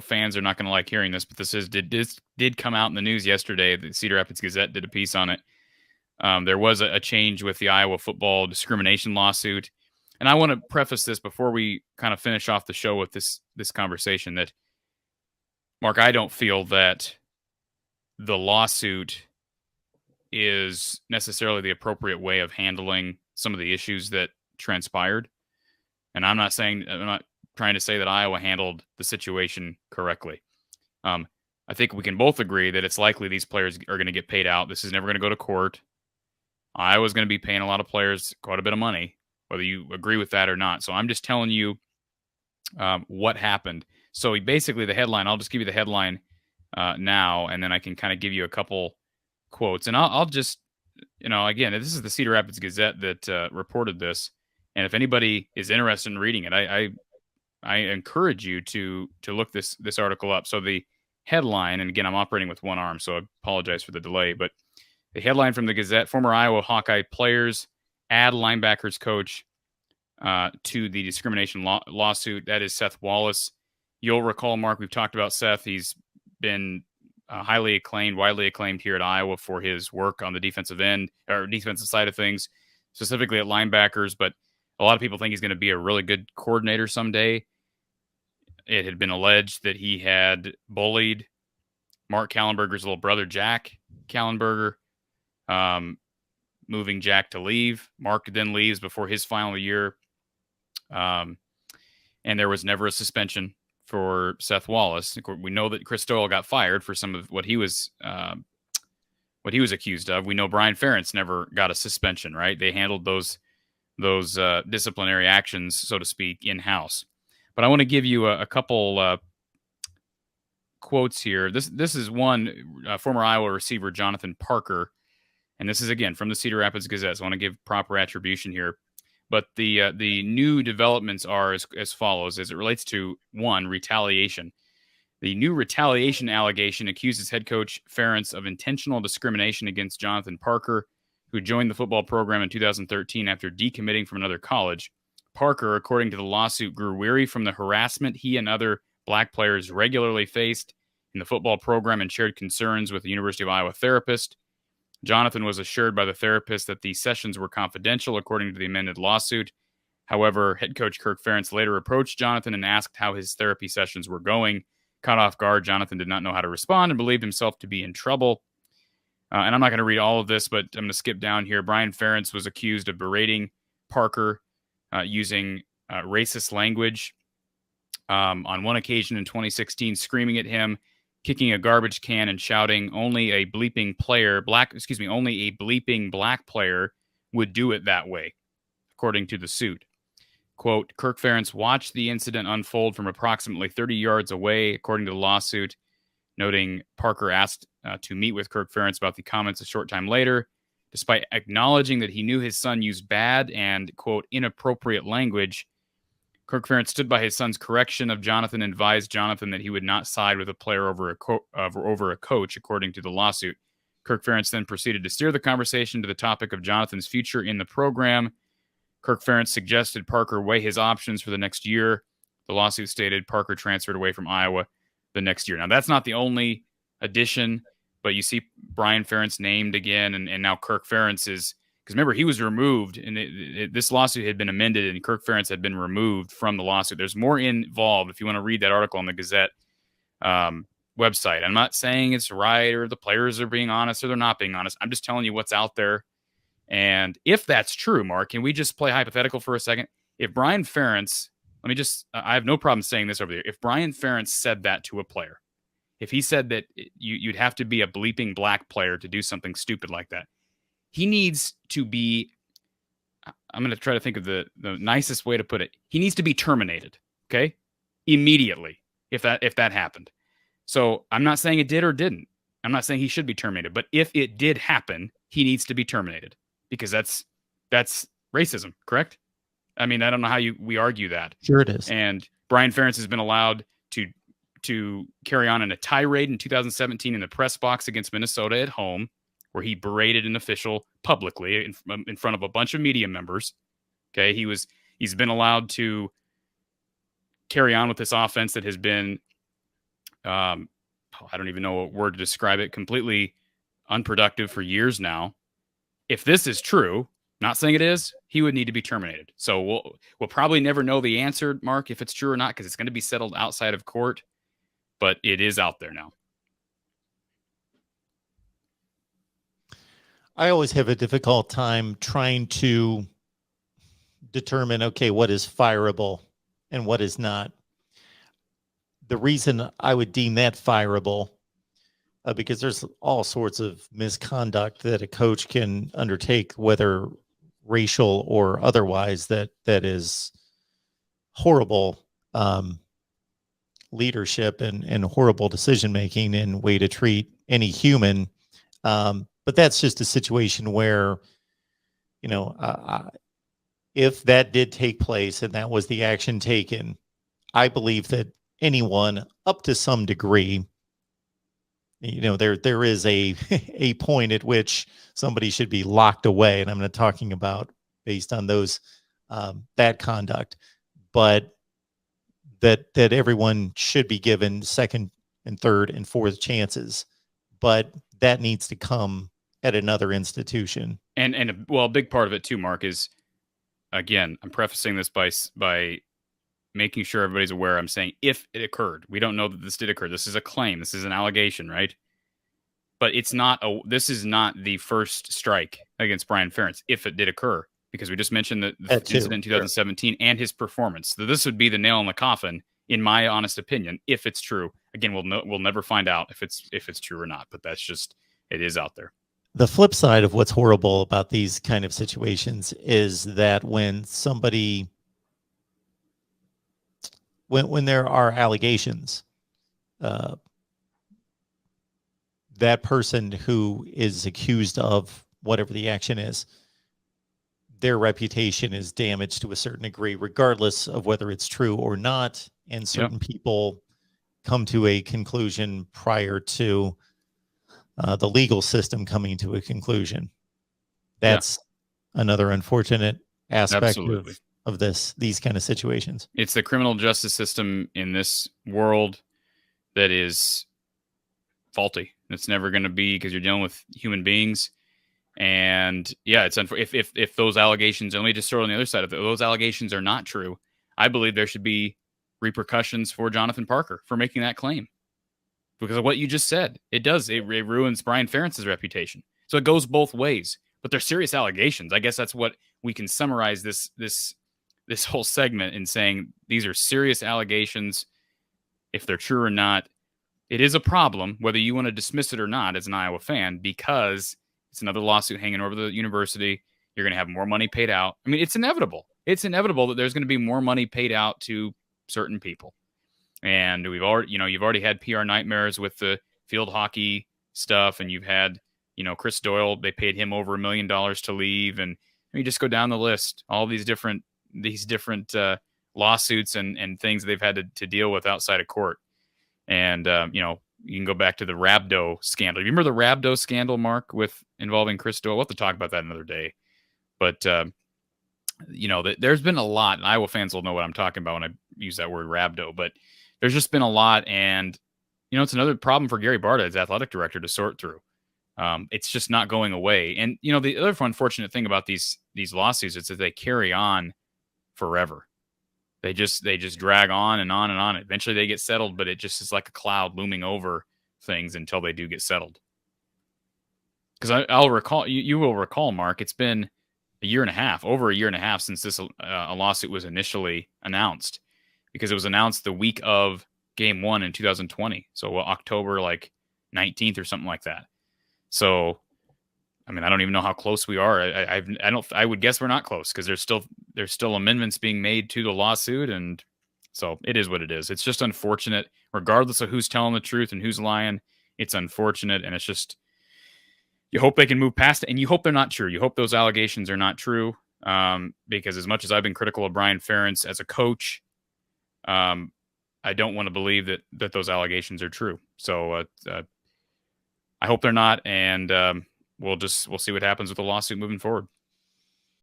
fans are not going to like hearing this, but this did come out in the news yesterday. The Cedar Rapids Gazette did a piece on it. There was a change with the Iowa football discrimination lawsuit. And I want to preface this before we kind of finish off the show with this conversation that, Mark, I don't feel that the lawsuit is necessarily the appropriate way of handling some of the issues that transpired. And I'm not trying to say that Iowa handled the situation correctly. I think we can both agree that it's likely these players are going to get paid out. This is never going to go to court. Iowa's going to be paying a lot of players quite a bit of money, whether you agree with that or not. So I'm just telling you what happened. So basically the headline, I'll just give you the headline now, and then I can kind of give you a couple quotes. And I'll just, again, this is the Cedar Rapids Gazette that reported this. And if anybody is interested in reading it, I encourage you to look this article up. So the headline, and again, I'm operating with one arm, so I apologize for the delay, but the headline from the Gazette: former Iowa Hawkeye players add linebackers coach to the discrimination lawsuit. That is Seth Wallace. You'll recall, Mark, we've talked about Seth. He's been widely acclaimed here at Iowa for his work on the defensive end or defensive side of things, specifically at linebackers. But a lot of people think he's going to be a really good coordinator someday. It had been alleged that he had bullied Mark Kallenberger's little brother, Jack Kallenberger, moving Jack to leave. Mark then leaves before his final year. And there was never a suspension for Seth Wallace. We know that Chris Doyle got fired for some of what he was accused of. We know Brian Ferentz never got a suspension, right? They handled those disciplinary actions, so to speak, in-house. But I want to give you a couple quotes here. This is one former Iowa receiver, Jonathan Parker, and this is, again, from the Cedar Rapids Gazette, so I want to give proper attribution here. But the new developments are as follows, as it relates to, one, retaliation. The new retaliation allegation accuses head coach Ferentz of intentional discrimination against Jonathan Parker, who joined the football program in 2013 after decommitting from another college. Parker, according to the lawsuit, grew weary from the harassment he and other black players regularly faced in the football program and shared concerns with the University of Iowa therapist. Jonathan was assured by the therapist that the sessions were confidential, according to the amended lawsuit. However, head coach Kirk Ferentz later approached Jonathan and asked how his therapy sessions were going. Caught off guard, Jonathan did not know how to respond and believed himself to be in trouble. And I'm not going to read all of this, but I'm going to skip down here. Brian Ferentz was accused of berating Parker using racist language. On one occasion in 2016, screaming at him, kicking a garbage can, and shouting, only a bleeping black player would do it that way, according to the suit. Quote, Kirk Ferentz watched the incident unfold from approximately 30 yards away, according to the lawsuit, noting Parker asked to meet with Kirk Ferentz about the comments a short time later. Despite acknowledging that he knew his son used bad and, quote, inappropriate language, Kirk Ferentz stood by his son's correction of Jonathan and advised Jonathan that he would not side with a player over a coach, according to the lawsuit. Kirk Ferentz then proceeded to steer the conversation to the topic of Jonathan's future in the program. Kirk Ferentz suggested Parker weigh his options for the next year. The lawsuit stated Parker transferred away from Iowa the next year. Now, that's not the only addition, but you see Brian Ferentz named again, and now Kirk Ferentz is... Because remember, he was removed, and this lawsuit had been amended, and Kirk Ferentz had been removed from the lawsuit. There's more involved if you want to read that article on the Gazette website. I'm not saying it's right or the players are being honest or they're not being honest. I'm just telling you what's out there. And if that's true, Mark, can we just play hypothetical for a second? If Brian Ferentz, I have no problem saying this over there. If Brian Ferentz said that to a player, if he said that you'd have to be a bleeping black player to do something stupid like that, he needs to be, I'm going to try to think of the nicest way to put it. He needs to be terminated, okay? Immediately, if that happened. So I'm not saying it did or didn't. I'm not saying he should be terminated. But if it did happen, he needs to be terminated because that's racism, correct? I mean, I don't know how we argue that. Sure it is. And Brian Ferentz has been allowed to carry on in a tirade in 2017 in the press box against Minnesota at home, where he berated an official publicly in front of a bunch of media members. Okay, he's been allowed to carry on with this offense that has been I don't even know what word to describe it, completely unproductive for years now. If this is true, not saying it is, he would need to be terminated. So we'll probably never know the answer, Mark, if it's true or not, because it's going to be settled outside of court, but it is out there now. I always have a difficult time trying to determine, okay, what is fireable and what is not. The reason I would deem that fireable, because there's all sorts of misconduct that a coach can undertake, whether racial or otherwise, that is horrible leadership and horrible decision making and way to treat any human. But that's just a situation where, if that did take place and that was the action taken, I believe that anyone up to some degree, there is a a point at which somebody should be locked away, and I'm not talking about based on those that conduct, but that everyone should be given second and third and fourth chances, but that needs to come at another institution. And a big part of it too, Mark, is, again, I'm prefacing this by making sure everybody's aware. I'm saying if it occurred. We don't know that this did occur. This is a claim. This is an allegation, right? But this is not the first strike against Brian Ferentz if it did occur, because we just mentioned the incident in 2017 and his performance. So this would be the nail in the coffin, in my honest opinion, if it's true. Again, we'll never find out if it's true or not, but that's just, it is out there. The flip side of what's horrible about these kind of situations is that when somebody, when there are allegations, that person who is accused of whatever the action is, their reputation is damaged to a certain degree, regardless of whether it's true or not. And certain people come to a conclusion prior to the legal system coming to a conclusion. That's another unfortunate aspect of these kind of situations. It's the criminal justice system in this world that is faulty. It's never going to be, because you're dealing with human beings. And it's if those allegations, and let me just throw on the other side of it, those allegations are not true, I believe there should be repercussions for Jonathan Parker for making that claim. Because of what you just said, it ruins Brian Ferentz's reputation. So it goes both ways. But they're serious allegations. I guess that's what we can summarize this whole segment in saying. These are serious allegations. If they're true or not, it is a problem, whether you want to dismiss it or not as an Iowa fan, because it's another lawsuit hanging over the university. You're going to have more money paid out. I mean, it's inevitable. It's inevitable that there's going to be more money paid out to certain people. And you've already had PR nightmares with the field hockey stuff, and you've had, Chris Doyle, they paid him over $1 million to leave, and you just go down the list, all these different lawsuits and things they've had to deal with outside of court. And you can go back to the Rabdo scandal. You remember the Rabdo scandal, Mark, involving Chris Doyle? We'll have to talk about that another day. But there's been a lot, and Iowa fans will know what I'm talking about when I use that word Rabdo, but there's just been a lot, and it's another problem for Gary Barta as athletic director to sort through. It's just not going away. And the other unfortunate thing about these lawsuits is that they carry on forever. They just drag on and on and on. Eventually they get settled, but it just is like a cloud looming over things until they do get settled. Because I'll recall, you will recall, Mark, it's been over a year and a half since this a lawsuit was initially announced. Because it was announced the week of Game 1 in 2020. So October 19th or something like that. So, I mean, I don't even know how close we are. I would guess we're not close, because there's still amendments being made to the lawsuit, and so it is what it is. It's just unfortunate, regardless of who's telling the truth and who's lying. It's unfortunate, and it's just, you hope they can move past it, and you hope they're not true. You hope those allegations are not true, because as much as I've been critical of Brian Ferentz as a coach, I don't want to believe that those allegations are true. So I hope they're not, and we'll see what happens with the lawsuit moving forward.